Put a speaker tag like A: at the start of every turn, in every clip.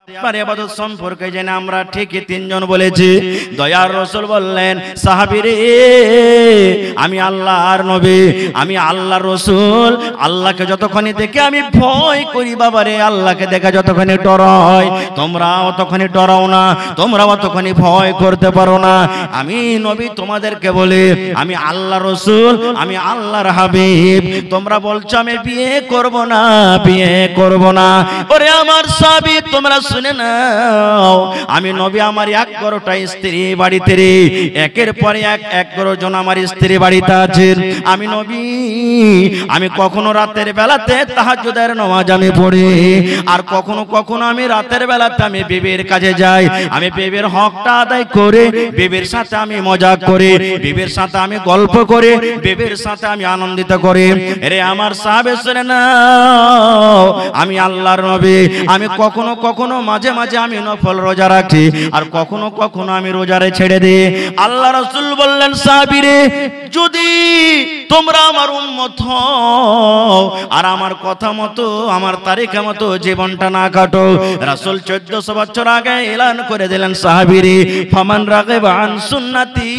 A: আপনার ইবাদত সম্পর্কে জেনে আমরা ঠিকই তিনজন বলেছি। দয়ার রাসূল বললেন, সাহাবীরে আমি আল্লাহর নবী, আমি আল্লাহর রাসূল, আল্লাহকে যতক্ষণ দেখে আমি ভয় করি বাবারে, আল্লাহকে দেখে যতক্ষণ ডরাই, তোমরা অতক্ষণ ডরাও না, তোমরা অতক্ষণ ভয় করতে পারো না। আমি নবী তোমাদেরকে বলি আমি আল্লাহর রাসূল, আমি আল্লাহর হাবিব। তোমরা বলছো আমি বিয়ে করব না, বিয়ে করব না। ওরে আমার সাহাবী তোমরা শুনে নাও, আমি নবী, আমার 11টা স্ত্রী বাড়িতে রে, একের পরে এক 11 জন আমার স্ত্রী বাড়িতে আছে। আমি নবী, আমি কখনো রাতের বেলাতে তাহাজ্জুদের নামাজ আমি পড়ি, আর কখনো কখনো আমি রাতের বেলাতে আমি বিবির কাছে যাই, আমি বিবির হকটা আদায় করে বিবির সাথে আমি মজা করি, বিবির সাথে আমি গল্প করি, বিবির সাথে আমি আনন্দিত করি। আরে আমার সাহাবে শুনে নাও, আমি আল্লাহর নবী, আমি কখনো কখনো মাঝে মাঝে আমি নফল রোজা রাখি, আর কখনো কখনো আমি রোজারে ছেড়ে দিই। আল্লাহ রাসূল বললেন, সাহাবীরে যদি তোমরা আমার উম্মত হও আর আমার কথা মতো আমার তারিখা মতো জীবনটা না কাটো, রাসূল 1400 বছর আগে এলান করে দিলেন, সাহাবীরে ফামান রাগিবা আন সুন্নতি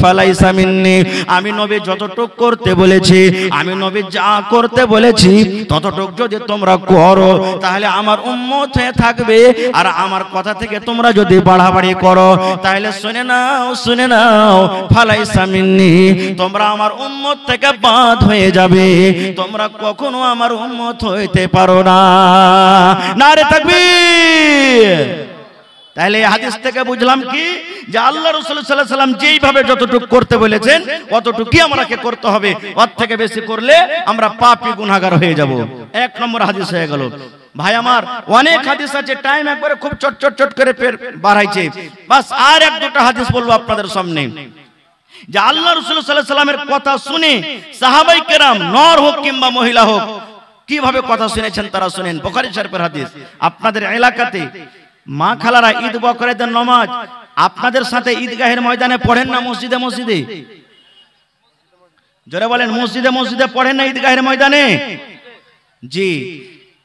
A: ফালাইসা মিন্নি। আমি নবী যতটুক করতে বলেছি, আমি নবী যা করতে বলেছি ততটুক যদি তোমরা করো তাহলে আমার উম্মত হয়ে থাকবে, আর আমার কথা থেকে তোমরা যদি বাড়াবাড়ি করো তাহলে শুনে নাও, শুনে নাও, ফালাইসা মিন্নি, তোমরা আমার উম্মত থেকে বাদ হয়ে যাবে, তোমরা কখনো আমার উম্মত হইতে পারো না। নারে তাকবীর। তাহলে এই হাদিস থেকে বুঝলাম কি, যে আল্লাহ রাসূল সাল্লাল্লাহু আলাইহি ওয়াসাল্লাম যেইভাবে যতটুকু করতে বলেছেন অতটুকুই আমাকে করতে হবে, ওর থেকে বেশি করলে আমরা পাপী গুনাহগার হয়ে যাব। এক নম্বর হাদিস হয়ে গেল। ভাই আমার অনেক হাদিস আছে, টাইম একবারে খুব চট চট চট করে বাড়াইছে, বাস আর এক দুটো হাদিস বলবো আপনাদের সামনে, যে আল্লাহ রাসূল সাল্লাল্লাহু আলাইহি ওয়াসাল্লামের কথা শুনে সাহাবায়ে কেরাম নর হোক কিংবা মহিলা হোক কিভাবে কথা শুনেছেন তারা শুনেন। বুখারী শরীফের হাদিস। আপনাদের এলাকাতে মা খালারা ঈদ বকরীদের নামাজ আপনাদের সাথে ঈদগাহের ময়দানে পড়েন না মসজিদে মসজিদে? জোরে বলেন, মসজিদে মসজিদে পড়েন না ঈদগাহের ময়দানে? জি,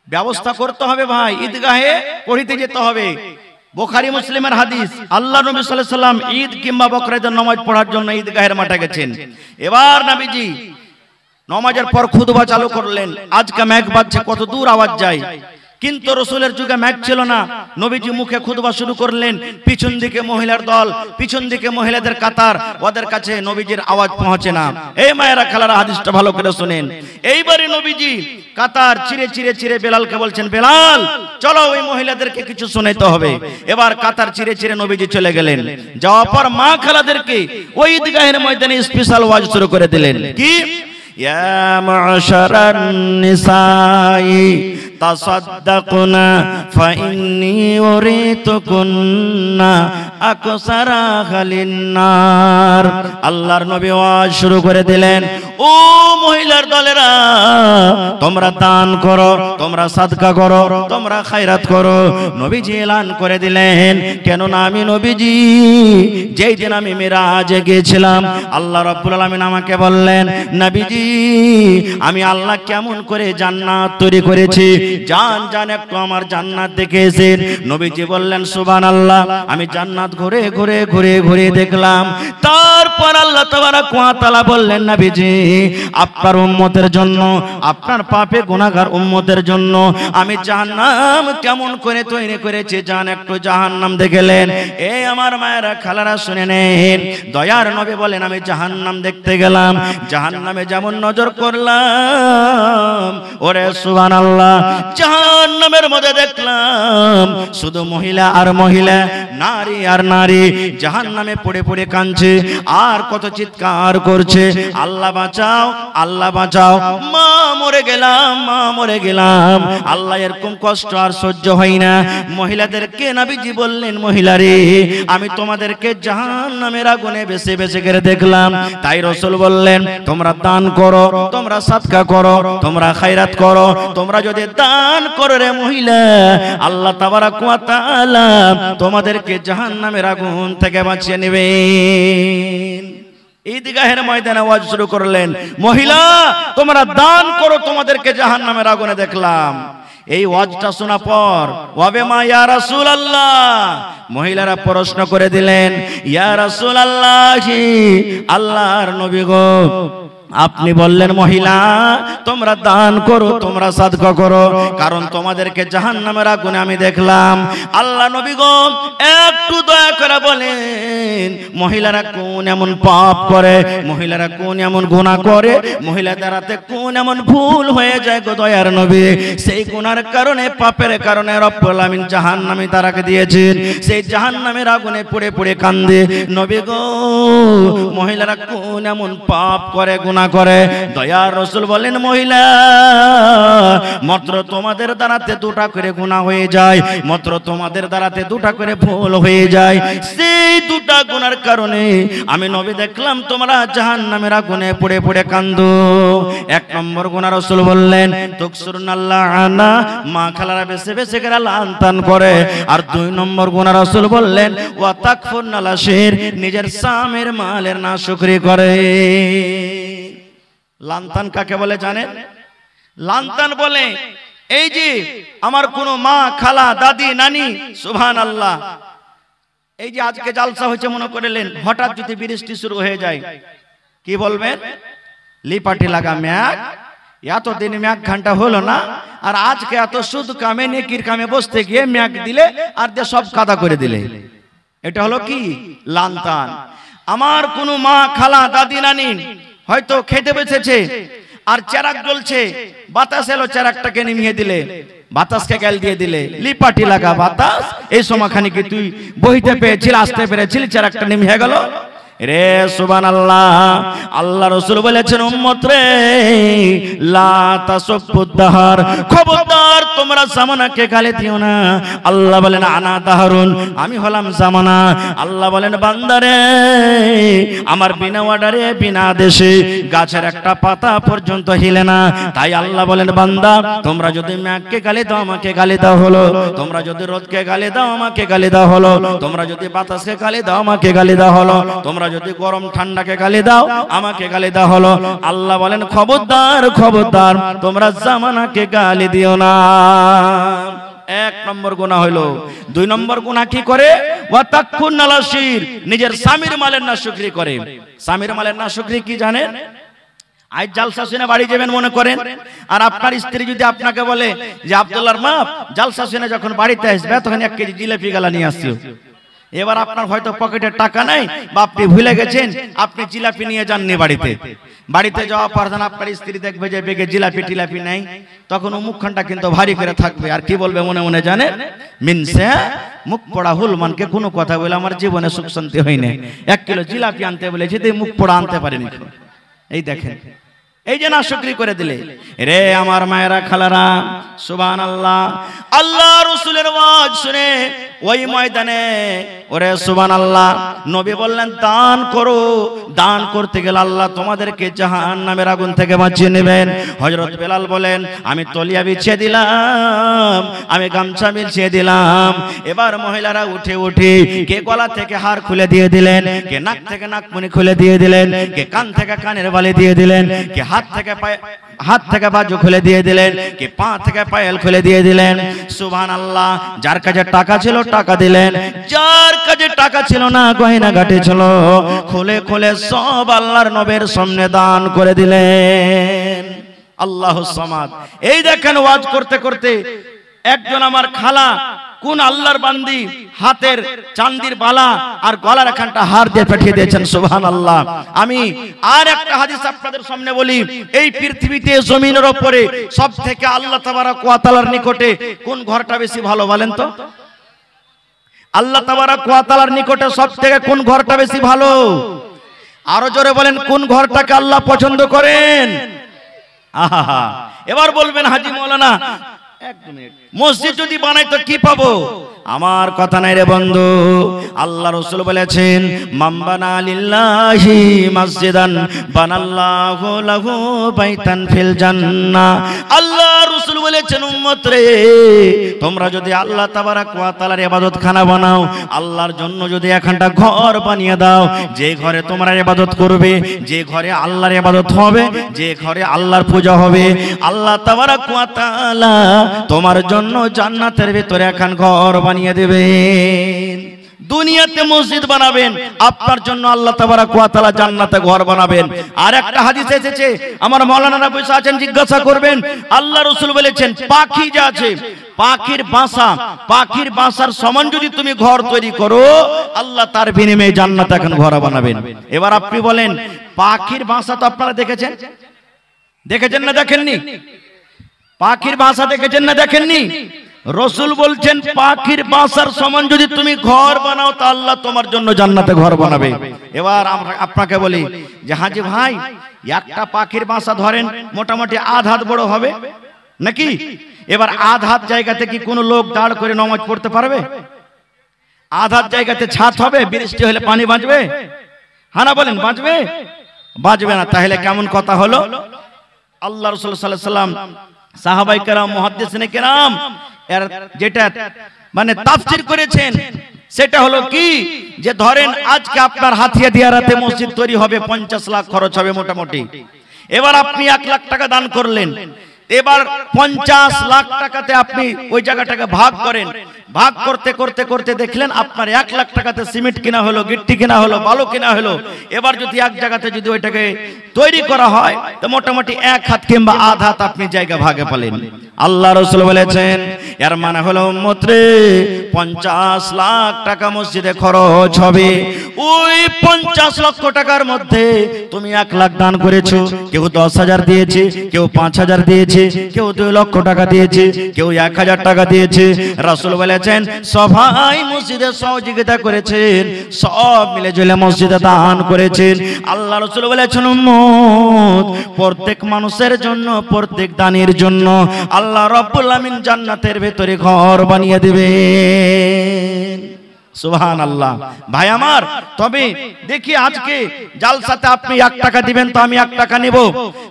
A: ব্যবস্থা করতে হবে ভাই, ঈদগাহে পড়িতে যেতে হবে। বুখারী মুসলিমের হাদিস, আল্লাহ নবী সাল্লাল্লাহু আলাইহি ওয়াসাল্লাম ঈদ কিংবা বকরীদের নামাজ পড়ার জন্য ঈদগাহের মাঠে গেছেন। এবার নবীজি নামাজের পর খুতবা চালু করলেন। আজকে মাইক বাজছে, কত দূর আওয়াজ যায়, কিন্তু রাসূলের যুগে মাইক ছিল না। নবীজি মুখে খুতবা শুরু করলেন, পিছন দিকে মহিলার দল, পিছন দিকে মহিলাদের কাতার, ওদের কাছে নবীজির আওয়াজ পৌঁছে না। এই মায়েরা খালারা হাদিসটা ভালো করে শুনেন। এইবারে নবীজি কাতার চিরে চিরে চিরে বেলালকে বলছেন, বেলাল চলো ওই মহিলাদেরকে কিছু শোনাইতে হবে। এবার কাতার চিরে চিরে নবীজি চলে গেলেন। যাওয়ার পর মা খালাদেরকে ওই ঈদগাহের ময়দানে স্পেশাল ওয়াজ শুরু করে দিলেন। কি? ইয়া মা'শারান নিসাই তাসাদ্দাকনা ফাইন্নী উরিতুকুন্না আকসারা খালিন নার। আল্লাহর নবী ওয়াজ শুরু করে দিলেন, ও মহিলার দলেরা তোমরা দান করো, তোমরা সাদকা করো, তোমরা খায়রাত করো। নবীজি এলান করে দিলেন, কেন না আমি নবীজি যেই দিন আমি মিরাজে গিয়েছিলাম আল্লাহ রাব্বুল আলামিন আমাকে বললেন, নবীজি আমি আল্লাহ কেমন করে জান্নাত তৈরি করেছি, জান জান একটু আমার জান্নাত দেখে এসেন। নবীজি বললেন, সুবহানাল্লাহ, আমি জান্নাত ঘুরে ঘুরে ঘুরে ঘুরে দেখলাম। তারপর আল্লাহ তাবারক ওয়া তাআলা বললেন, নবীজি আপনার উম্মতের জন্য, আপনার পাপে গুনাহগার উম্মতের জন্য আমি জাহান্নাম কেমন করে তৈরি করেছি, জান একটু জাহান্নাম দেখলেন। এই আমার মায়েরা খালারা শুনে নেন, দয়ার নবী বলেন, আমি জাহান্নাম দেখতে গেলাম, জাহান্নামে যেমন নজর করলাম, ওরে সুবহানাল্লাহ, জাহান্নামের মধ্যে দেখলাম শুধু মহিলা আর মহিলা, নারী আর নারী জাহান্নামে পড়ে পড়ে কাঁদছে আর কত চিৎকার করছে, আল্লাহ বাঁচাও, আল্লাহ বাঁচাও, মা মরে গেলাম, মা মরে গেলাম। আল্লাহ এরকম কষ্ট আর সহ্য হয় না। মহিলাদেরকে নবীজি বললেন, মহিলারে আমি তোমাদেরকে জাহান্নামের আগুনে বেছে বেছে করে দেখলাম। তাই রাসূল বললেন, তোমরা দান করো, তোমরা সাদকা করো, তোমরা খায়রাত করো। তোমরা যদি দান করো রে মহিলা, আল্লাহ তাবারক ওয়া তাআলা তোমাদেরকে জাহান্নামের আগুন থেকে বাঁচিয়ে নেবেন। ঈদগাহের ময়দানে ওয়াজ শুরু করলেন, মহিলা তোমরা দান করো, তোমাদেরকে জাহান্নামের আগুনে দেখলাম। এই ওয়াজটা শোনা পর ওয়াবে মা ইয়া রাসূলুল্লাহ, মহিলারা প্রশ্ন করে দিলেন, ইয়া রাসূলুল্লাহ, আল্লাহর নবী গো, আপনি বললেন মহিলা তোমরা দান করো, তোমরা সাদকা করো, কারণ তোমাদেরকে জাহান্নামের আগুনে আমি দেখলাম। আল্লাহ নবী গো একটু দয়া করে বলেন মহিলারা কোন এমন পাপ করে, মহিলারা কোন এমন গুনাহ করে, মহিলাদেরতে কোন এমন ভুল হয়ে যায় গো দয়ার নবী, সেই গুনার কারণে পাপের কারণে রব্বুল আমিন জাহান্নামে তারাকে দিয়েছেন, সেই জাহান্নামের আগুনে পুড়ে পুড়ে কান্দে। নবী গো মহিলারা কোন এমন পাপ করে গুনাহ করে? দয়ার রাসূল বলেন মহিলা মাত্র তোমাদের দ্বারাতে দুটা করে গুনাহ হয়ে যায়, মাত্র তোমাদের দ্বারাতে দুটা করে ভুল হয়ে যায়, সেই দুটা গুনার কারণে আমি নবী দেখলাম তোমরা জাহান্নামের আগুনে পুড়ে পুড়ে কান্দো। এক নম্বর গুনাহ রাসূল বললেন তুকসুরুনাল্লাহ আনা, মা খালারা বেশি বেশি করে লানতান করে। আর দুই নম্বর গুনাহ রাসূল বললেন ওয়া তাকফুরনাল আশির, নিজের স্বামীর মালের নাশুকরি করে। লানতান কাকে বলে জানেন? লানতান বলে এই যে আমার কোন মা খালা দাদি নানি, সুবহানাল্লাহ, এই যে আজকে জালসা হয়েছে মনে করলেন, হঠাৎ যদি বৃষ্টি শুরু হয়ে যায় কি বলবেন? লিপাটি লাগা ম্যাগ, এতদিন ম্যাগ ঘন্টা হলো না, আর আজকে এত সুদ কামে নেকির কামে বসতে গিয়ে ম্যাগ দিলে আর দিয়ে সব কাদা করে দিলে। এটা হলো কি? লানতান। আমার কোন মা খালা দাদি নানি হয়তো খেতে বসেছে আর চেরাক জ্বলছে, বাতাস এলো চেরাকটাকে নিমিয়ে দিলে, বাতাসকে গাল দিয়ে দিলে, লিপাটি লাগা বাতাস, এই সময়খানে কি তুই বইতে পেয়েছিল, আসতে পেরেছিলি, চেরাকটা নিমিয়ে গেল রে। সুবহানাল্লাহ। আল্লাহ রাসূল বলেছেন উম্মত রে লা তাসুবুদ্দাহার, খবরদার তোমরা জামানাকে গালি দিও না। আল্লাহ বলেন আনা দাহরুন, আমি হলাম জামানা। আল্লাহ বলেন বান্দারে আমার বিনা অর্ডারে বিনা আদেশে গাছের একটা পাতা পর্যন্ত হিলে না। তাই আল্লাহ বলেন বান্দা তোমরা যদি মেঘকে গালি দাও আমাকে গালি দাও হলো, তোমরা যদি রোদকে গালি দাও আমাকে গালি দাও হলো, তোমরা যদি বাতাসকে গালি দাও আমাকে গালি দাও হলো, তোমরা যদি গরম ঠান্ডাকে গালি দাও আমাকে গালি দাও হলো। আল্লাহ বলেন খবরদার খবরদার তোমরা জামানাকে গালি দিও না। এক নম্বর গুনাহ হলো। দুই নম্বর গুনাহ কি করে? ওয়া তাকফুরনাল আশির, নিজের স্বামীর মালের নাশুকরি করে। স্বামীর মালের নাশুকরি কি জানেন? আজ জালসা শুনে বাড়ি যাবেন মনে করেন, আর আপনার স্ত্রী যদি আপনাকে বলে যে আব্দুল্লাহর মা জালসা শুনে যখন বাড়িতে আসবে তখন 1 কেজি জিলাপি গালা নিয়ে আসিও। এবার আপনার হয়তো পকেটে টাকা নাই বা আপনি ভুলে গেছেন, আপনি জিলাপি নিয়ে যাননি বাড়িতে। বাড়িতে যাওয়া পর আপনার স্ত্রী দেখবে যে বেগে জিলাপি টিলাপি নাই, তখন ও মুখখানটা কিন্তু ভারী করে থাকবে। আর কি বলবে মনে মনে জানেন? মিনসে মুখ পড়া হুলমানকে কোনো কথা বলে আমার জীবনে সুখ শান্তি হয়নি। 1 কিলো জিলাপি আনতে বলেছি, তুই মুখ পড়া আনতে পারিনি। এই দেখেন, এই যে নাশুকরি করে দিলে রে আমার মায়েরা খালারা। সুবহানাল্লাহ। আল্লাহ রাসূলের ওয়াজ শুনে ওই ময়দানে ওরে সুবহানাল্লাহ নবী বললেন দান করো। দান করতে গেলে আল্লাহ তোমাদেরকে জাহান্নামের আগুন থেকে বাঁচিয়ে নেবেন। হযরত বেলাল বলেন আমি তলিয়া বিছিয়ে দিলাম, আমি গামছা বিছিয়ে দিলাম। এবার মহিলারা উঠে উঠে কে গলা থেকে হার খুলে দিয়ে দিলেন, কে নাক থেকে নাকমণি খুলে দিয়ে দিলেন, কে কান থেকে কানের বালি দিয়ে দিলেন, কে হাত থেকে বাজু খুলে দিয়ে দিলেন, কে পা থেকে পায়েল খুলে দিয়ে দিলেন। সুবহানাল্লাহ। যার কাছে টাকা ছিল টাকা দিলেন, যার কাছে টাকা ছিল না গয়না ঘাটে ছিল খুলে খুলে সব আল্লাহর নবীর সামনে দান করে দিলেন। আল্লাহুস সামাদ। এই দেখেন ওয়াজ করতে করতে একজন আমার খালা কোন আল্লাহর বান্দি হাতের চাঁদির বালা আর গলার এখানটা হার দিয়ে পাঠিয়ে দিয়েছেন। সুবহানাল্লাহ। আমি আর একটা হাদিস আপনাদের সামনে বলি। এই পৃথিবীতে জমিনের উপরে সবথেকে আল্লাহ তাবারক ওয়া তাআলার নিকটে কোন ঘরটা বেশি ভালো বলেন তো? আল্লাহ তাবারক ওয়া তাআলার নিকটে সবথেকে কোন ঘরটা বেশি ভালো? আরো জোরে বলেন, কোন ঘরটাকে আল্লাহ পছন্দ করেন? আহা, এবার বলবেন হাজী মাওলানা মসজিদ যদি বানাই তো কি পাবো? আমার কথা নাই রে বন্ধু। আল্লাহ রাসূল বলেছেন মান বানা লিল্লাহি মসজিদান বানাল্লাহু লাহু বাইতান ফিল জান্নাহ। আল্লাহ রাসূল বলেছেন উম্মত রে, তোমরা যদি আল্লাহ তাবারাক ওয়া তাআলার ইবাদতখানা বানাও, আল্লাহর জন্য যদি একটা ঘর বানিয়ে দাও, যে ঘরে তোমরা ইবাদত করবে, যে ঘরে আল্লাহর ইবাদত হবে, যে ঘরে আল্লাহর পূজা হবে, আল্লাহ তাবারাক ওয়া তাআলা তোমার জন্য জান্নাতের ভিতরে একখান ঘর বানিয়ে দেবেন। দুনিয়াতে মসজিদ বানাবেন, আপনার জন্য আল্লাহ তাবারাক ওয়া তাআলা জান্নাতে ঘর বানাবেন। আর একটা হাদিস এসেছে, আমার মাওলানারা বসে আছেন, জিজ্ঞাসা করবেন। আল্লাহ রাসূল বলেছেন পাখি যা আছে, পাখির বাসার সমান যদি তুমি ঘর তৈরি করো, আল্লাহ তার বিনিময়ে জান্নাতে এখন ঘর বানাবেন। এবার আপনি বলেন, পাখির বাসা তো আপনারা দেখেছেন না দেখেননি? পাখির বাসা দেখেছেন না দেখেননি? রাসূল বলছেন পাখির বাসার সমান যদি তুমি ঘর বানাও, তা আল্লাহ তোমার জন্য জান্নাতে ঘর বানাবে। এবার আপনাকে বলি যে হাজি ভাই, একটা পাখির বাসা ধরেন মোটামুটি আধ হাত বড় হবে নাকি? এবার আধ হাত জায়গাতে কি কোনো লোক দাঁড় করে নামাজ পড়তে পারবে? আধ হাত জায়গাতে ছাদ হবে, বৃষ্টি হলে পানি বাঁচবে? হ্যাঁ না বলেন, বাঁচবে না। তাহলে কেমন কথা হলো? আল্লাহ রাসূল সাল্লাল্লাহু আলাইহি ওয়াসাল্লাম, সাহাবায়ে কেরাম, মুহাদ্দিসিনে কেরাম এর যেটা মানে তাফসীর করেছেন, সেটা হলো কি যে ধরেন আজকে আপনার হাতিয়া দিয়ারাতে মসজিদ তৈরি হবে, 50 লাখ খরচ হবে মোটামুটি। এবার আপনি 1 লাখ টাকা দান করলেন, এবার 50 লাখ টাকাতে আপনি ওই জায়গাটাকে ভাগ করেন। ভাগ করতে করতে করতে দেখলেন আপনার 1 লাখ টাকাতে সিমেন্ট কিনা হলো, গিট্টি কিনা হলো, বালু কিনা হলো। এবার যদি এক জায়গাতে যদি ওইটাকে তৈরি করা হয়, তো মোটামুটি 1 হাত কিংবা আধ হাত আপনি জায়গা ভাগে পেলেন। আল্লাহ রাসূল বলেছেন এর মানে হলো উম্মত রে, 50 লাখ টাকা মসজিদে খরচ হবে। ওই 50 লক্ষ টাকার মধ্যে তুমি 1 লাখ দান করেছো, কেউ 10,000 দিয়েছে, কেউ 5,000 দিয়েছে, কেউ 2 লক্ষ টাকা দিয়েছে, কেউ 1,000 টাকা দিয়েছে। রাসূল বলেছেন সবাই মসজিদে সহযোগিতা করেছেন, সব মিলে ঝুলে মসজিদে দান করেছেন। আল্লাহ রাসূল বলেছেন উম্মত, প্রত্যেক মানুষের জন্য, প্রত্যেক দানের জন্য আল্লাহ রাব্বুল আমিন জান্নাতের ভেতরে ঘর বানিয়ে দিবেন। সুবহানাল্লাহ। ভাই আমার, তবে দেখি আজকে জালসাতে আপনি 1 টাকা দিবেন তো আমি 1 টাকা নিব,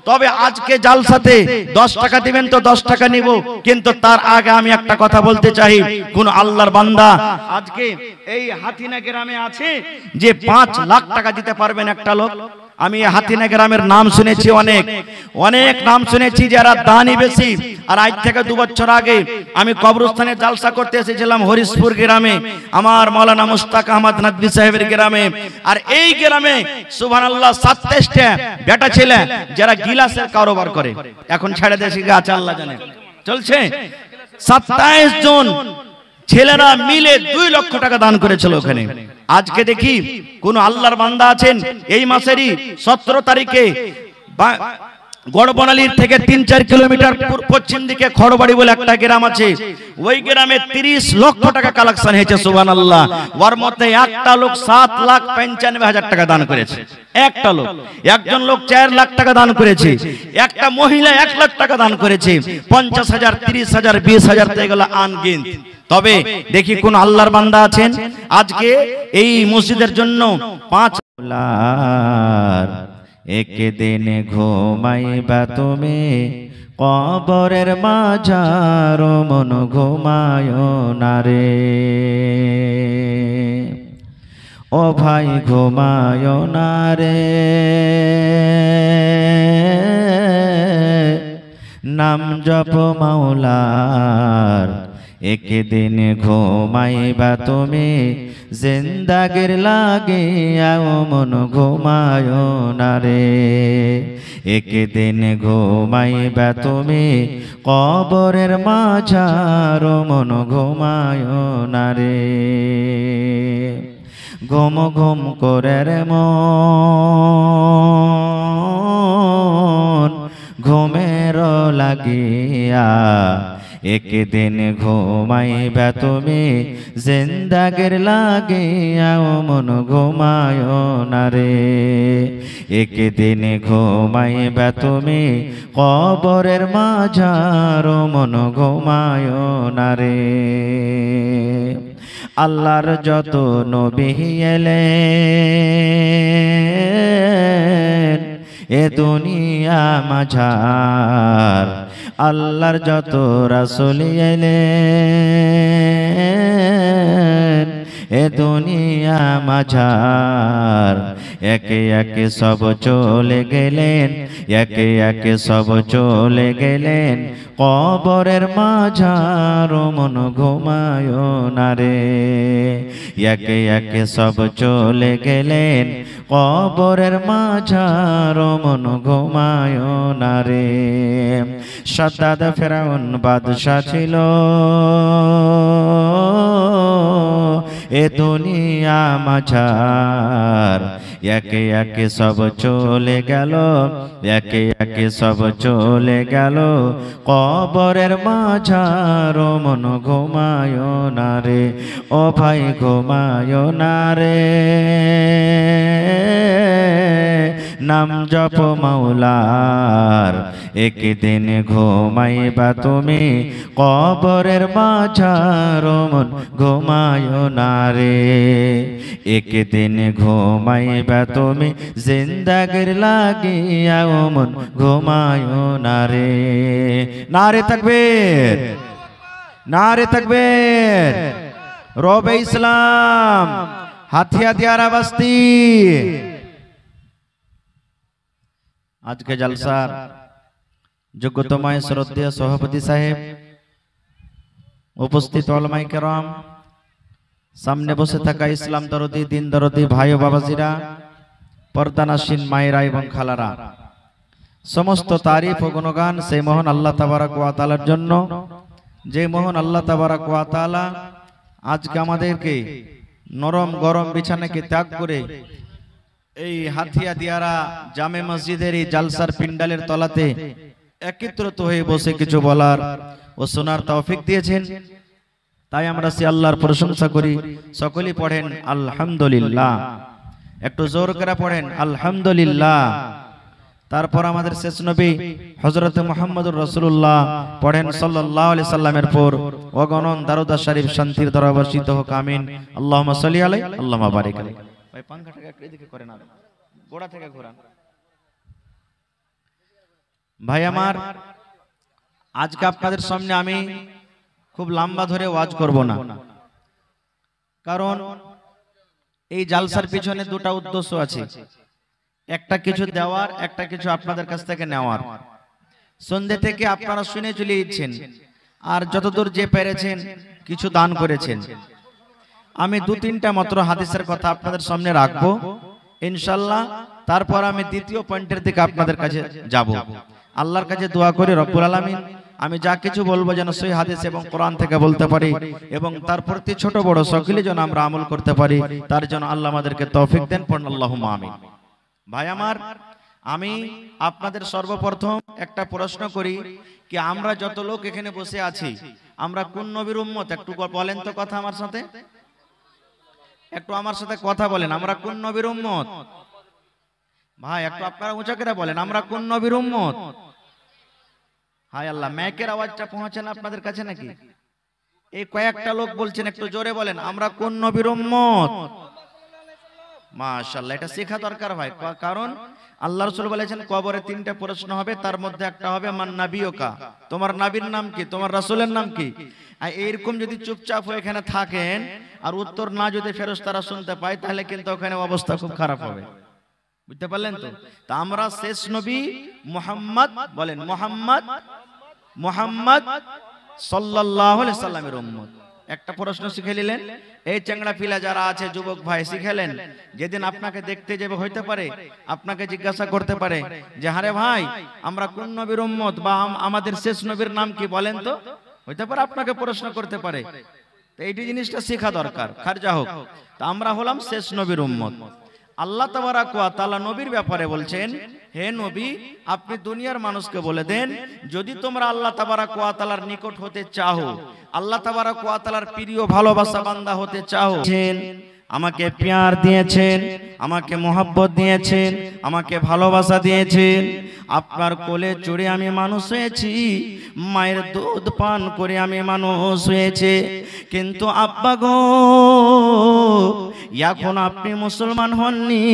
A: তবে আজকে জালসাতে 10 টাকা দিবেন তো 10 টাকা নিব। কিন্তু তার আগে আমি একটা কথা বলতে চাই, কোন আল্লাহর বান্দা আজকে এই হাতিনা গ্রামে আছে যে 5 লাখ টাকা দিতে পারবেন একটা লোক? আমি হাতিনা গ্রামের নাম শুনেছি, অনেক নাম শুনেছি যারা দানি বেশি। আর আজ থেকে 2 বছর আগে আমি কবরস্থানে জালসা করতে এসেছিলাম হরিশপুর গ্রামে, আমার মাওলানা মুশতাক আহমদ নদভী সাহেবের গ্রামে। আর এই গ্রামে সুবহানাল্লাহ 27টা বেটা ছেলে যারা গিলাসের কারবার করে, এখন ছেড়ে দেশে গেছে আল্লাহ জানে, চলছে। 27 জন ছেলেরা মিলে 2 লক্ষ টাকা দান করেছিল ওখানে। আজকে দেখি কোন আল্লাহর বান্দা আছেন এই মাসেরই 17 তারিখে গড়বনালির থেকে 3-4 কিলোমিটার পশ্চিম দিকে খড়বাড়ি বলে একটা গ্রাম আছে, ওই গ্রামে 30 লক্ষ টাকা কালেকশন হয়েছে। সুবহানাল্লাহ। ওর মধ্যে একটা লোক 7,95,000 টাকা দান করেছে। একটা লোক, একজন লোক 4 লাখ টাকা দান করেছে, একটা মহিলা 1 লাখ টাকা দান করেছে। 50,000, 30,000, 20,000 থেকে গেল আনগিনত। তবে দেখি কোন আল্লাহর বান্দা আছেন আজকে এই মসজিদের জন্য 5 একদিন ঘুমাইবা তুমি কবরের মাঝার, মন ঘুমায় না রে ও ভাই, ঘুমায় না রে। নাম জপ মাওলার, একদিন ঘুমাইবা তুমি জিন্দাগির লাগিয়া, মন ঘুমায় না রে। একদিন ঘুমাইবা তুমি কবরের মাঝার, মন ঘুমায় না রে। ঘুম ঘুম করে রে মন, ঘুমের লাগিয়া, একদিন ঘুমাইবা তুমি জিন্দাগির লাগিয়া, মন ঘুমায় না রে। একদিন ঘুমাইবা তুমি কবরের মাঝার, মন ঘুমায় না রে। আল্লাহর যত নবী এলেন এ দুনিয়া মাঝার, আল্লাহর যত রাসূল এলেন এ দুনিয়া মাঝার, একে একে সব চলে গেলেন, একে একে সব চলে গেলেন কবরের মাঝার, মন ঘুমায় না রে। একে একে সব চলে গেলেন কবরের মাঝার, মন ঘুমায় না রে। সাদ্দাদ ফেরাউন বাদশা ছিল এ দুনিয়া মাঝার, একে একে সব চলে গেল, একে একে সব চলে গেল কবরের মাঝার, মন ঘুমায় না রে। ও ভাই ঘুমায় না রে, নাম জপ মাওলার, একদিন ঘুমাইবা তুমি কবরের মাঝার, মন ঘুমায় না রে। একদিন ঘুমাইবা তুমি জিন্দাগির লাগিয়া, মন ঘুমায় না রে। নারে তাকবীর, নারে তাকবীর। রবে ইসলাম হাতিয়া দিয়ারা বস্তি। আজকে জলসার যোগ্যতমায় শ্রদ্ধেয় সভাপতি সাহেব, উপস্থিত ওলামায়ে কেরাম, সামনে বসে থাকা ইসলাম দরদি, দিন দরদি ভাই ও বাবাজিরা, পর্দানাসীন মায়েরা এবং খালারা, সমস্ত তারিফ ও গুণগান সেই মহান আল্লাহ তাবারক ওয়া তাআলার জন্য, যে মহান আল্লাহ তাবারক ওয়া তাআলা আজকে আমাদেরকে নরম গরম বিছানাকে ত্যাগ করে এই হাতিয়া দিয়ারা জামে মসজিদের এই জালসার পিন্ডালের তলাতে একত্রিত হয়ে বসে কিছু বলার ও শোনার তৌফিক দিয়েছেন। তাই আমরা সে আল্লাহর প্রশংসা করি। সকলেই পড়েন আলহামদুলিল্লাহ, একটু জোর করে পড়েন আলহামদুলিল্লাহ। তারপর আমাদের শেষ নবী হযরত মুহাম্মদুর রাসূলুল্লাহ পড়েন সাল্লাল্লাহু আলাইহি সাল্লামের পর অগণন দারুদ শরীফ শান্তির দ্বারা বর্ষিত হোক, আমিন। আল্লাহুম্মা সাল্লি আলাইহি আল্লাহুম্মা বারিক আলাইহি। ভাই পাঙ্খাটাকে একটু এদিকে করেন, আর গোড়া থেকে ঘোরান। ভাই আমার, আজকে আপনাদের সামনে আমি খুব লম্বা ধরে ওয়াজ করব না, কারণ এই জালসার পিছনে দুটো উদ্দেশ্য আছে, একটা কিছু দেওয়ার, একটা কিছু আপনাদের কাছ থেকে নেওয়ার। সন্ধ্যে থেকে আপনারা শুনে চলে যাচ্ছেন, আর যতদূর যে পেরেছেন কিছু দান করেছেন। আমি দু তিনটা মাত্র হাদিসের কথা আপনাদের সামনে রাখবো ইনশাআল্লাহ। তারপর আমি দ্বিতীয় পয়েন্টের দিকে আপনাদের কাছে যাব। আল্লাহর কাছে দোয়া করি রব্বুল আলামিন আমি যা কিছু বলবো যেন সই হাদিস এবং কোরআন থেকে বলতে পারি, এবং তার প্রতি ছোট বড় সকলে যেন আমরা আমল করতে পারি, তার জন্য আল্লাহ আমাদেরকে তৌফিক দেন। পড়ুন আল্লাহুম্মা আমিন। ভাই আমার, আমি আপনাদের সর্বপ্রথম একটা প্রশ্ন করি কি আমরা যত লোক এখানে বসে আছি আমরা কোন নবীর উম্মত? একটু বলেন তো কথা আমার সাথে, একটু আমার সাথে কথা বলেন, আমরা কোন নবীর উম্মত? ভাই একটু আপনারা উঁচা করে বলেন আমরা কোন নবীর উম্মত? হায় আল্লাহ, মাইকের আওয়াজটা পৌঁছে না আপনাদের কাছে নাকি? এই কয়েকটা লোক বলছেন, একটু জোরে বলেন আমরা কোন নবীর উম্মত। মাশাআল্লাহ, এটা শেখা দরকার ভাই, কারণ আল্লাহ রাসূল বলেছেন কবরে তিনটা প্রশ্ন হবে, তার মধ্যে একটা হবে মান নাবিয়ুকা, তোমার নবীর নাম কি, তোমার রাসূলের নাম কি। আর এরকম যদি চুপচাপ হয়ে এখানে থাকেন আর উত্তর না যদি ফেরেশতারা শুনতে পায়, তাহলে কিন্তু ওখানে অবস্থা খুব খারাপ হবে, বুঝতে পারলেন তো? তা আমরা শেষ নবী মুহাম্মদ, বলেন মুহাম্মদ, মুহাম্মদ সাল্লাল্লাহু আলাইহি সাল্লামের উম্মত। একটা প্রশ্ন শিখে নিলেন, এই চ্যাংড়া পিলা যারা আছে যুবক ভাই শিখেলেন, যেদিন আপনাকে দেখতে যাবে হইতে পারে আপনাকে জিজ্ঞাসা করতে পারে যে হারে ভাই আমরা কোন নবীর উম্মত, বা আমাদের শেষ নবীর নাম কি বলেন তো, হইতে পারে আপনাকে প্রশ্ন করতে পারে। তো এই জিনিসটা শেখা দরকার। খারজা হোক, তা আমরা হলাম শেষ নবীর উম্মত। আল্লাহ তাবারক ওয়া তাআলা নবীর ব্যাপারে বলছেন, হে নবী আপনি দুনিয়ার মানুষকে বলে দেন যদি তোমরা আল্লাহ তাবারক ওয়া তাআলার নিকট হতে চাও, আল্লাহ তাবারক ওয়া তাআলার প্রিয় ভালোবাসা বান্দা হতে চাও, আমাকে প্যার দিয়েছেন, আমাকে মোহাব্বত দিয়েছেন, আমাকে ভালোবাসা দিয়েছেন। আপনার কোলে চড়ে আমি মানুষ হয়েছি, মায়ের দুধ পান করে আমি মানুষ হয়েছে। কিন্তু আব্বা গো, এখন আপনি মুসলমান হননি,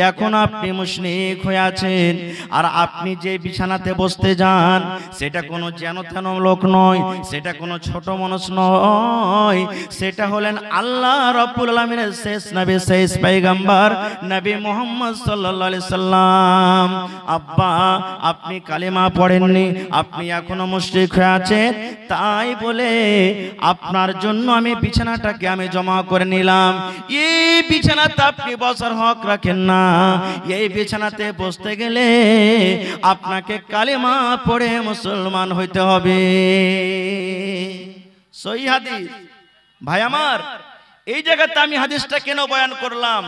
A: এখন আপনি মুশরিক হয়ে আছেন। আর আপনি যে বিছানাতে বসতে যান সেটা কোনো যেন তেন লোক নয়, সেটা কোনো ছোট মানুষ নয়, সেটা হলেন আল্লাহ রাব্বুল আলামিনের শেষ নবী, শেষ পয়গম্বর নবী মুহাম্মদ সাল্লাল্লাহু আলাইহি সাল্লাম। আব্বা, আপনি কালেমা পড়েননি, আপনি এখনো মুশরিক হয়ে আছেন, তাই বলে আপনার জন্য আমি বিছানাটাকে আমি জমা করে নিলাম। এই বিছানাতে আপনি বসার হক রাখেন না, এই বিছানাতে বসতে গেলে আপনাকে কালেমা পড়ে মুসলমান হইতে হবে। সহিহ হাদিস। ভাই আমার, এই জায়গাতে আমি হাদিসটা কেন বয়ান করলাম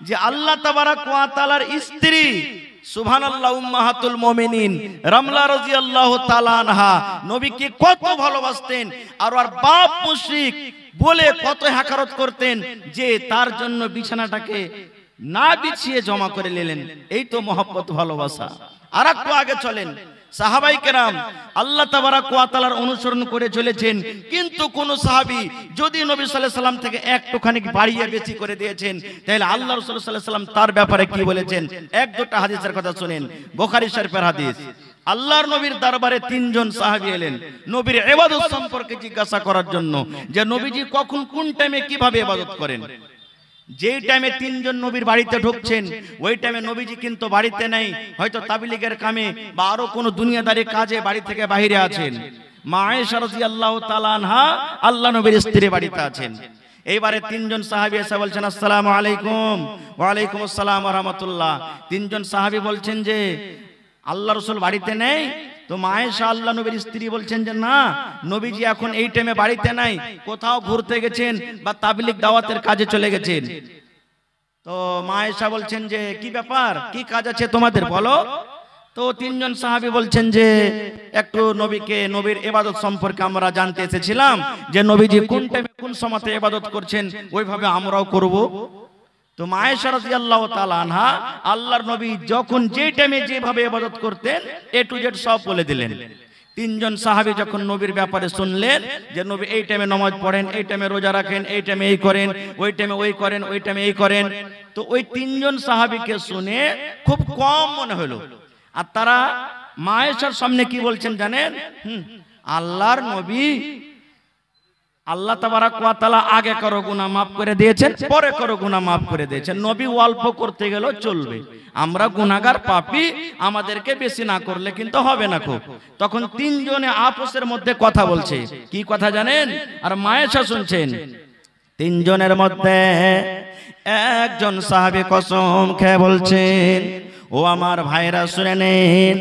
A: যে আল্লাহ তাবারাক ওয়া তাআলার স্ত্রী সুবহানাল্লাহ উম্মাহাতুল মুমিনিন রামলা রাদিয়াল্লাহু তাআলা আনহা নবীকে কত ভালোবাসতেন, আর ওর বাপ মুশরিক বলে কত হাকারত করতেন যে তার জন্য বিছানাটাকে না বিছিয়ে জমা করে নিলেন। এই তো মহব্বত, ভালোবাসা। আর একটু আগে চলেন, সাহাবাই কেরাম আল্লাহ তাবারাক ওয়া তাআলার অনুসরণ করে চলেছেন, কিন্তু কোন সাহাবী যদি নবী সাল্লাল্লাহু আলাইহি সাল্লাম থেকে একটুখানি বাড়িয়ে বেশি করে দিয়েছেন, তাহলে আল্লাহ রাসূল সাল্লাল্লাহু আলাইহি সাল্লাম তার ব্যাপারে কি বলেছেন? এক দুটো হাদিসের কথা শুনেন। বুখারী শরীফের হাদিস। আল্লাহর নবীর দরবারে তিনজন সাহাবী এলেন নবীর ইবাদত সম্পর্কে জিজ্ঞাসা করার জন্য, যে নবীজি কখন কোন টাইমে কিভাবে ইবাদত করেন। যেই টাইমে তিনজন নবীর বাড়িতে ঢুকছেন ওই টাইমে নবীজি কিন্তু বাড়িতে নেই, হয়তো তাবলীগের কামে বা আরো কোনো দুনিয়াদারি কাজে বাড়ি থেকে বাইরে আছেন। মা আয়েশা রাদিয়াল্লাহু তাআলা আনহা আল্লাহ নবীর স্ত্রী বাড়িতে আছেন। এইবারে তিনজন সাহাবী এসে বলছেন আসসালামু আলাইকুম। ওয়া আলাইকুম আসসালাম ওয়া রাহমাতুল্লাহ। তিনজন সাহাবী বলছেন যে আল্লাহ রাসূল বাড়িতে নেই। তো মা আয়েশা আল্লাহ নবীর স্ত্রী বলছেন যে না, নবীজি এখন এই টাইমে বাড়িতে নাই, কোথাও ঘুরতে গেছেন বা তাবলীগ দাওয়াতের কাজে চলে গেছেন। তো মা আয়েশা বলছেন যে কি ব্যাপার, কি কাজ আছে তোমাদের, বলো। তো তিনজন সাহাবী বলছেন যে একটু নবীকে, নবীর ইবাদত সম্পর্কে আমরা জানতে এসেছিলাম, যে নবীজি কোন টাইমে কোন সময়তে ইবাদত করছেন ওইভাবে আমরাও করব। তো মা আয়েশা রাদিয়াল্লাহু তাআলা আনহা আল্লাহর নবী যখন যে টাইমে যেভাবে ইবাদত করতেন এ টু জেড সব বলে দিলেন। তিনজন সাহাবী যখন নবীর ব্যাপারে শুনলেন যে নবী এই টাইমে নামাজ পড়েন, এই টাইমে রোজা রাখেন, এই টাইমে এই করেন, ওই টাইমে ওই করেন, ওই টাইমে এই করেন, তো ওই তিনজন সাহাবীকে শুনে খুব কম মনে হলো। আর তারা মা আয়েশার সামনে কি বলছেন জানেন? আল্লাহর নবী, আল্লাহ তাবারাক ওয়া তাআলা আগে করো গুনাহ মাফ করে দিয়েছেন, পরে করো গুনাহ মাফ করে দিয়েছেন, নবী অল্প করতে গেলেও চলবে, আমরা গুনাহগার পাপী, আমাদেরকে বেশি না করলে কিন্তু হবে না খুব। তখন তিনজনে আপসের মধ্যে কথা বলছে, কি কথা জানেন? আর মা আয়েশা শুনছেন। তিনজনের মধ্যে একজন সাহাবী কসম খেয়ে বলছেন, ও আমার ভাইরা শুনে নেন,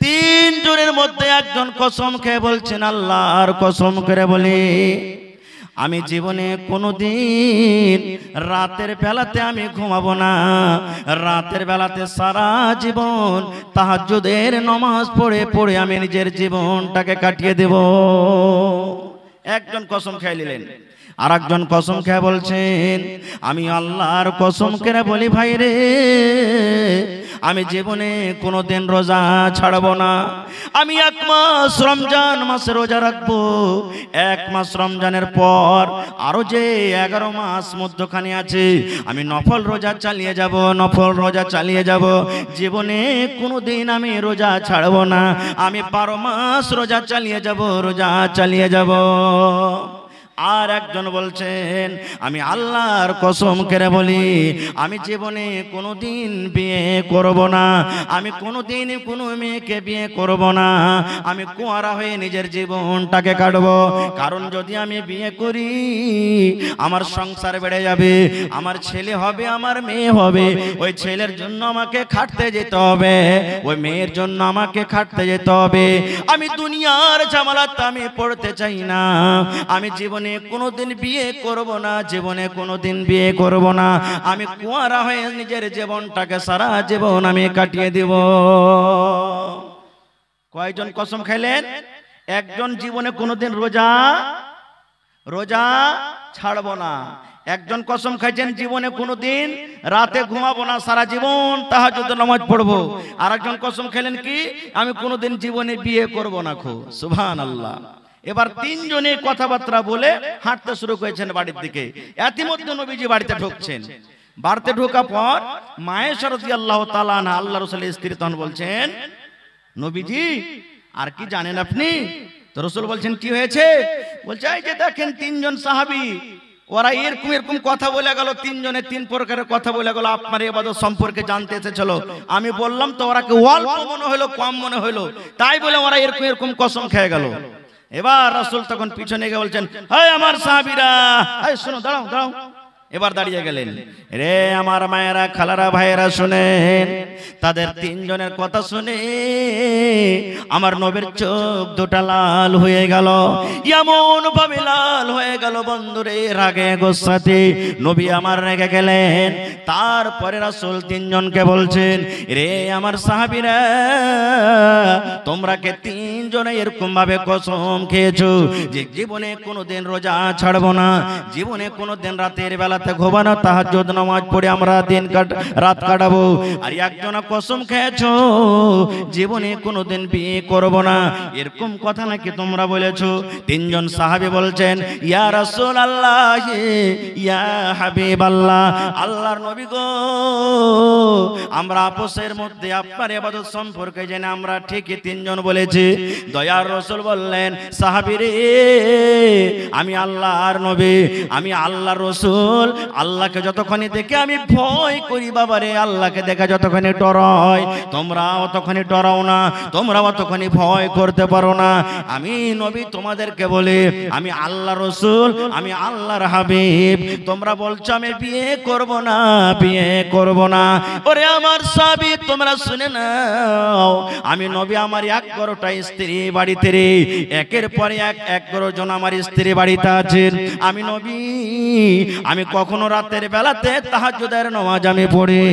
A: তিনজনের মধ্যে একজন কসম খেয়ে বলছেন, আল্লাহর কসম করে বলি, আমি জীবনে কোনোদিন রাতের বেলাতে আমি ঘুমাবো না, রাতের বেলাতে সারা জীবন তাহাজ্জুদের নামাজ পড়ে পড়ে আমি নিজের জীবনটাকে কাটিয়ে দেব। একজন কসম খেয়ে নিলেন। আর একজন কসম খেয়ে বলছেন, আমি আল্লাহর কসম করে বলি ভাই রে, আমি জীবনে কোনোদিন রোজা ছাড়বো না, আমি 1 মাস রমজান মাসে রোজা রাখবো, 1 মাস রমজানের পর আরো যে 11 মাস মধ্যখানে আছে আমি নফল রোজা চালিয়ে যাব, নফল রোজা চালিয়ে যাব, জীবনে কোনোদিন আমি রোজা ছাড়বো না, আমি 12 মাস রোজা চালিয়ে যাব, রোজা চালিয়ে যাব। আর একজন বলছেন, আমি আল্লাহর কসম করে বলি, আমি জীবনে কোনোদিন বিয়ে করব না, আমি কোনোদিন কোনো মেয়েকে বিয়ে করব না, আমি কুঁয়ারা হয়ে নিজের জীবনটাকে কাটবো। কারণ যদি আমি বিয়ে করি আমার সংসার বেড়ে যাবে, আমার ছেলে হবে, আমার মেয়ে হবে, ওই ছেলের জন্য আমাকে খাটতে যেতে হবে, ওই মেয়ের জন্য আমাকে খাটতে যেতে হবে। আমি দুনিয়ার ঝামেলাতে আমি পড়তে চাই না, আমি জীবনে কোনোদিন বিয়ে করব না, জীবনে কোনোদিন বিয়ে করব না, আমি কুঁয়ারা হয়ে নিজের জীবনটাকে সারা জীবন আমি কাটিয়ে দেব। কয়জন কসম খাইলেন? একজন জীবনে কোনোদিন রোজা ছাড়বো না। একজন কসম খাইছেন জীবনে কোনোদিন রাতে ঘুমাবো না, সারা জীবন তাহাজ্জুদ নামাজ পড়বো। আর একজন কসম খেলেন কি, আমি কোনোদিন জীবনে বিয়ে করব না। খো সুবহানাল্লাহ। এবার তিনজনে কথাবার্তা বলে হাঁটতে শুরু করেছেন বাড়ির দিকে। ইতিমধ্যে নবীজি বাড়িতে ঢুকছেন। বাড়িতে ঢোকা পর মায়েশা রাদিয়াল্লাহু তাআলা আনহা আল্লাহ রাসূলের স্ত্রী তখন বলছেন, নবীজি আর কি জানেন আপনি? তো রাসূল বলছেন কি হয়েছে? বলছে এই যে দেখেন তিনজন সাহাবী, ওরা এরকম এরকম কথা বলে গেল, তিনজনে তিন প্রকারের কথা বলে গেল, আপনার ইবাদত সম্পর্কে জানতে এসেছিল। আমি বললাম তো ওরা অল্প মনে হলো, কম মনে হলো, তাই বলে ওরা এরকম এরকম কসম খেয়ে গেল। এবার রাসূল তখন পিছনে গিয়ে বলছেন, হায় আমার সাহাবীরা, এই শোনো, দাঁড়াও দাঁড়াও। এবার দাঁড়িয়ে গেলেন। রে আমার মায়েরা, খালারা, ভাইয়েরা, শুনেন, তাদের তিনজনের কথা শুনে আমার নবীর চোখ দুটা লাল হয়ে গেল। এমন ভাবে লাল হয়ে গেল বন্ধুরে, রাগে গোসাতে নবী আমার রেগে গেলেন। তারপরে রাসূল তিনজনকে বলছেন, রে আমার সাহাবীরা, তোমরা কে তিনজনে এরকম ভাবে কসম খেয়েছো যে জীবনে কোনোদিন রোজা ছাড়বো না, জীবনে কোনোদিন রাতের বেলা ঘুমানো তাহাজ্জুদ নামাজ পড়ে আমরা রাত কাটাবো। আর একজনা কসম খেয়েছো জীবনে কোনোদিন বিয়ে করব না, এরকম কথা নাকি তোমরা বলেছো? তিনজন সাহাবী বলছেন, ইয়া রাসূলুল্লাহ, ইয়া হাবিবাল্লাহ, আল্লাহর নবী গো, আমরা আপসের মধ্যে আপনার ইবাদত সম্পর্কে জেনে আমরা ঠিকই তিনজন বলেছি। দয়ার রাসূল বললেন, সাহাবীরে, আমি আল্লাহর নবী, আমি আল্লাহর রাসূল, আল্লাহকে যতক্ষণই দেখে আমি ভয় করি বাবারে, আল্লাহকে দেখে যতক্ষণই ডরাই, তোমরা অতক্ষণই ডরাও না, তোমরা অতক্ষণই ভয় করতে পারো না। আমি নবী তোমাদেরকে বলি, আমি আল্লাহর রাসূল, আমি আল্লাহর হাবিব, তোমরা বলছো আমি বিয়ে করব না, বিয়ে করব না। ওরে আমার সাহাবী, তোমরা শুনে নাও, আমি নবী, আমার 11টা স্ত্রী বাড়িতে রে, একের পরে এক 11 জন আমার স্ত্রী বাড়িতে আছেন। আমি নবী, আমি কখনো রাতের বেলাতে তাহাজ্জুদের নামাজ আমি পড়ি,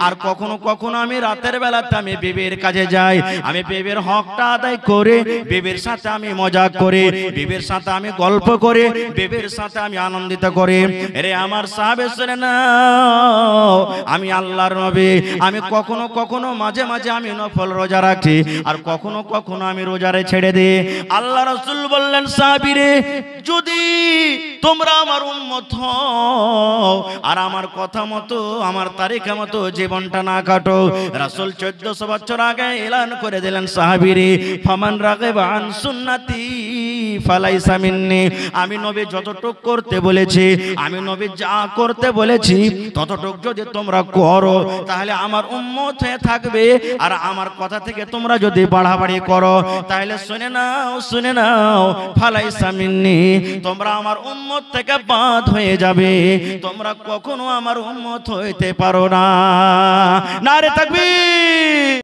A: আর কখনো কখনো আমি রাতের বেলাতে আমি বিবির কাজে যাই, আমি বিবির হকটা আদায় করে বিবির সাথে আমি মজা করে, বিবির সাথে আমি গল্প করে, বিবির সাথে আমি আনন্দিত করি। আরে আমার সাহাবে শুনে নাও, আমি আল্লাহর নবী, আমি কখনো কখনো মাঝে মাঝে আমি নফল রোজা রাখি, আর কখনো কখনো আমি রোজারে ছেড়ে দিই। আল্লাহ রাসূল বললেন, সাহাবীরে, যদি তোমরা আমার উম্মত হও আর আমার কথা মতো, আমার তারিখা মতো জীবনটা না কাটো, রাসূল 1400 বছর আগে এলান করে দিলেন, সাহাবীরে, ফামান রাগিবা আন সুন্নতি ফালাইসা মিন্নি, আমি নবী যতটুক করতে বলেছি, আমি নবী যা করতে বলেছি ততটুক যদি তোমরা করো তাহলে আমার উম্মত হয়ে থাকবে, আর আমার কথা থেকে তোমরা যদি বাড়াবাড়ি করো তাহলে শুনে নাও, শুনে নাও, ফালাইসা মিন্নি, তোমরা আমার উম্মত থেকে বাদ হয়ে যাবে, তোমরা কখনো আমার উম্মত হইতে পারো না। নারে তাকবীর।